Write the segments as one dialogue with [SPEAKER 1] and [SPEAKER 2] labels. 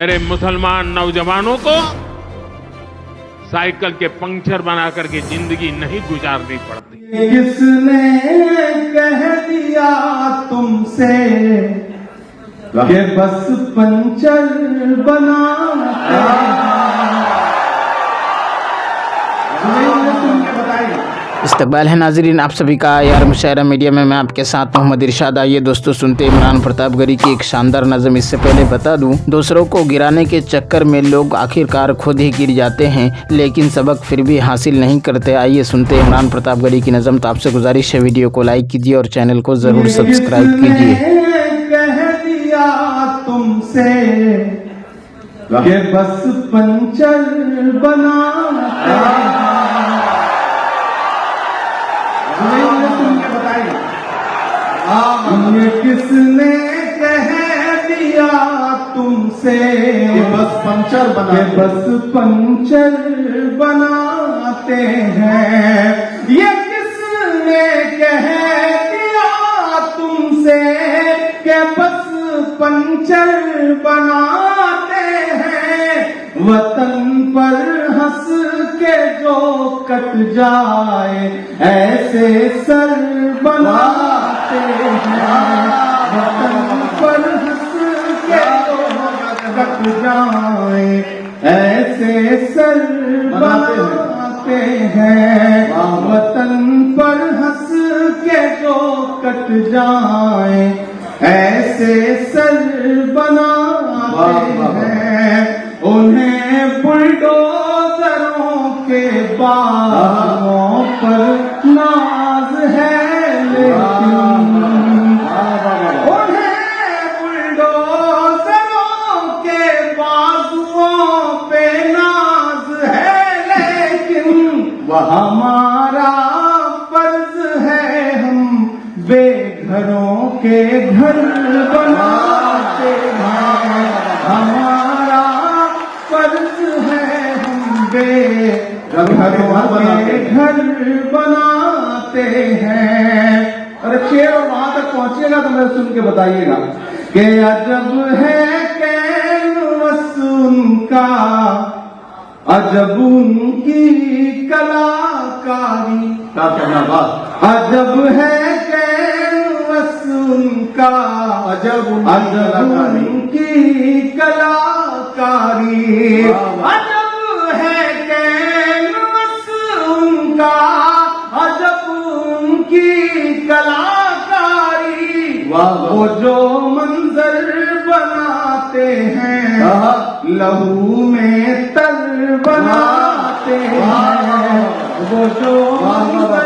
[SPEAKER 1] मेरे मुसलमान नौजवानों को साइकिल के पंक्चर बना करके जिंदगी नहीं गुजारनी पड़ती।
[SPEAKER 2] किसने कह दिया तुमसे कि बस पंचर बना
[SPEAKER 3] इस्तकबाल है नाजरीन आप सभी का यार मुशायरा मीडिया में मैं आपके साथ मोहम्मद इरशाद। आइए दोस्तों सुनते हैं इमरान प्रतापगढ़ी की एक शानदार नज़म। इससे पहले बता दूं, दूसरों को गिराने के चक्कर में लोग आखिरकार खुद ही गिर जाते हैं, लेकिन सबक फिर भी हासिल नहीं करते। आइए सुनते हैं इमरान प्रतापगढ़ी की नज़म। तो आपसे गुजारिश है वीडियो को लाइक कीजिए और चैनल को ज़रूर सब्सक्राइब कीजिए।
[SPEAKER 2] कह दिया तुमसे कि बस पंचर बना ये किसने कह दिया तुमसे बस पंचर बनाते हैं। ये किसने कह दिया तुमसे कि बस पंचर बनाते हैं। वतन पर हंस के जो कट जाए ऐसे सर बनाते हैं। वतन पर हंस के जो कट जाए ऐसे सर बनाते हैं। वतन पर हंस के जो कट जाए ऐसे सर बनाते हैं। उन्हें बुलडोजरों के बालों पर नाज है, लेकिन उन्हें बुलडोजरों के बाजुओं पे नाज है, लेकिन हमारा फर्ज है हम बेघरों के घर बनाते हैं। हमारा फर्ज है हम बेघरों के घर बनाते हैं। अरे शेर और वहां तक पहुंचिएगा तो मेरे सुन के बताइएगा कि अजब है कैनवस उनका, अजब उनकी कलाकारी। अजब है कैनवस उनका, अजब उनकी कलाकारी। अजब है कैनवस उनका, अजब उनकी कलाकारी। वो जो मंजर बनाते हैं लहू में तर बनाते हैं। वो जो मंजर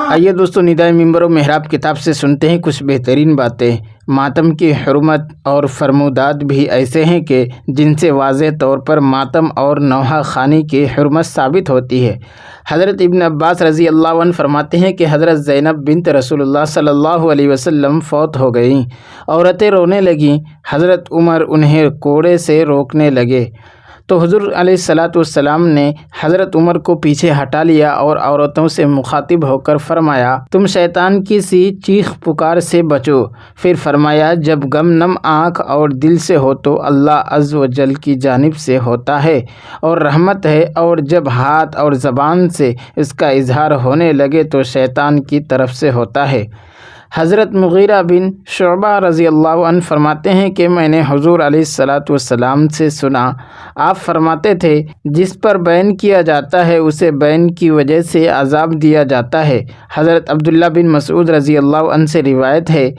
[SPEAKER 3] आइए दोस्तों निदाए मिंबर व मेहराब किताब से सुनते हैं कुछ बेहतरीन बातें। मातम की हुर्मत और फरमूदात भी ऐसे हैं कि जिनसे वाज़ेह तौर पर मातम और नौहा खानी की हुर्मत साबित होती है। हज़रत इब्न अब्बास रज़ी अल्लाह अन्हु फरमाते हैं कि हज़रत ज़ैनब बिन्त रसूलुल्लाह सल्लल्लाहु अलैहि वसल्लम फ़ौत हो गईं। औरतें रोने लगीं। हज़रत उमर उन्हें कोड़े से रोकने लगे तो हुज़ूर अलैहिस्सलातु वस्सलाम ने हज़रत उमर को पीछे हटा लिया और औरतों से मुखातिब होकर फरमाया, तुम शैतान की सी चीख पुकार से बचो। फिर फरमाया, जब गम नम आँख और दिल से हो तो अल्लाह अज़्ज़ व जल की जानिब से होता है और रहमत है, और जब हाथ और ज़बान से इसका इजहार होने लगे तो शैतान की तरफ से होता है। हज़रत मुग़ीरा बिन शुअबा रज़ी अल्लाह अन्हु फरमाते हैं कि मैंने हुज़ूर अलैहिस्सलातु वस्सलाम से सुना, आप फरमाते थे, जिस पर बैन किया जाता है उसे बैन की वजह से अज़ाब दिया जाता है। हज़रत अब्दुल्ला बिन मसऊद रज़ी अल्लाह अन्हु से रिवायत है,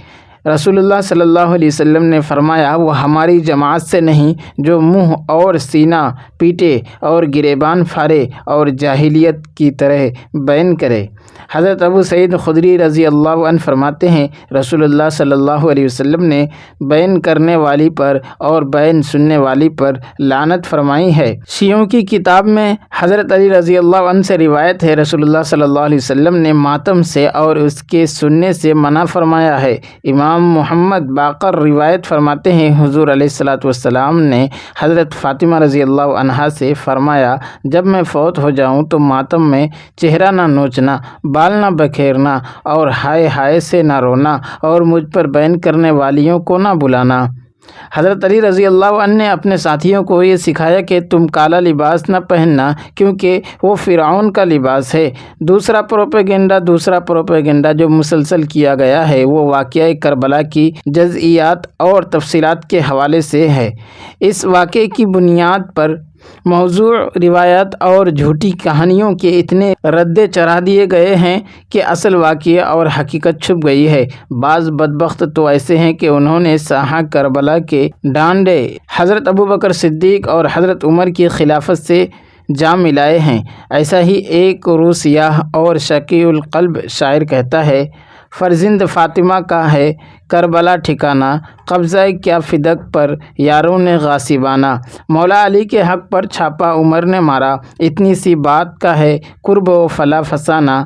[SPEAKER 3] रसूलुल्लाह सल्लल्लाहु अलैहि वसल्लम ने फरमाया, वो हमारी जमात से नहीं जो मुँह और सीना पीटे और गिरेबान फाड़े और जाहिलियत की तरह बैन करे। हज़रत अबू सईद खुदरी रज़ी अल्लाह अन्हु फरमाते हैं, रसूलुल्लाह सल्लल्लाहु अलैहि वसल्लम ने बैन करने वाली पर और बैन सुनने वाली पर लानत फरमाई है। शियों की किताब में हज़रत अली रज़ी अल्लाह अन्हु से रिवायत है, रसूलुल्लाह सल्लल्लाहु अलैहि वसल्लम ने मातम से और उसके सुनने से मना फरमाया है। इमाम मोहम्मद बाकर रिवायत फरमाते हैं, हुज़ूर अलैहिस्सलातु वस्सलाम ने हज़रत फ़ातिमा रज़ी अल्लाह अन्हा से फरमाया, जब मैं फ़ौत हो जाऊँ तो मातम में चेहरा ना नोचना, बाल ना बखेरना और हाय हाय से ना रोना और मुझ पर बैन करने वालियों को ना बुलाना। حضرت علی رضی اللہ عنہ نے اپنے ساتھیوں کو یہ سکھایا کہ تم کالا لباس نہ پہننا کیونکہ وہ فرعون کا لباس ہے۔ دوسرا پروپیگنڈا جو مسلسل کیا گیا ہے وہ واقعہ کربلا کی جزئیات اور تفصیلات کے حوالے سے ہے۔ اس واقعے کی بنیاد پر موضوع روایات اور جھوٹی کہانیوں کے اتنے ردے چڑھا دیے گئے ہیں کہ اصل واقعہ اور حقیقت چھپ گئی ہے۔ بعض بدبخت تو ایسے ہیں کہ انہوں نے ساحہ کربلا کے ڈانڈے حضرت ابوبکر صدیق اور حضرت عمر کی خلافت سے جا ملائے ہیں۔ ایسا ہی ایک روسیاہ اور شقی القلب شاعر کہتا ہے، فرزند فاطمہ کا ہے کربلا ٹھکانہ، قبضہ کیا فدق پر یاروں نے غاصبانہ۔ مولا علی کے حق پر چھاپا عمر نے مارا، اتنی سی بات کا ہے قرب و فلا فسانہ۔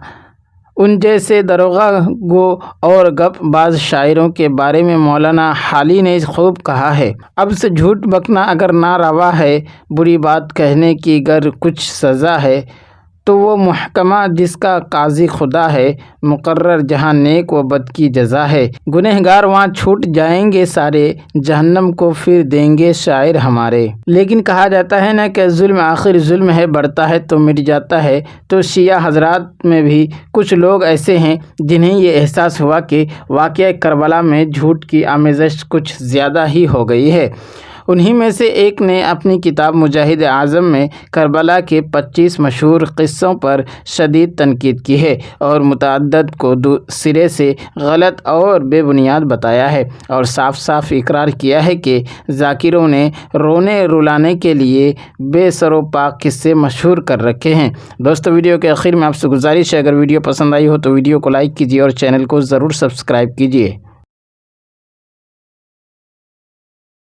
[SPEAKER 3] ان جیسے دروغہ گو اور گپ باز شاعروں کے بارے میں مولانا حالی نے خوب کہا ہے، اب سے جھوٹ بکنا اگر نہ روا ہے، بری بات کہنے کی گر کچھ سزا ہے، تو وہ محکمہ جس کا قاضی خدا ہے، مقرر جہاں نیک و بد کی جزا ہے۔ گنہگار وہاں چھوٹ جائیں گے سارے، جہنم کو پھر دیں گے شاعر ہمارے۔ لیکن کہا جاتا ہے نا کہ ظلم آخر ظلم ہے، بڑھتا ہے تو مٹ جاتا ہے۔ تو شیعہ حضرات میں بھی کچھ لوگ ایسے ہیں جنہیں یہ احساس ہوا کہ واقعہ کربلا میں جھوٹ کی آمیزش کچھ زیادہ ہی ہو گئی ہے۔ انہی میں سے ایک نے اپنی کتاب مجاہد اعظم میں کربلا کے 25 مشہور قصوں پر شدید تنقید کی ہے اور متعدد کو سرے سے غلط اور بے بنیاد بتایا ہے، اور صاف صاف اقرار کیا ہے کہ ذاکروں نے رونے رلانے کے لیے بے سر و پا قصے مشہور کر رکھے ہیں۔ دوستو، ویڈیو کے آخر میں آپ سے گزارش ہے، اگر ویڈیو پسند آئی ہو تو ویڈیو کو لائک کیجیے اور چینل کو ضرور سبسکرائب کیجیے۔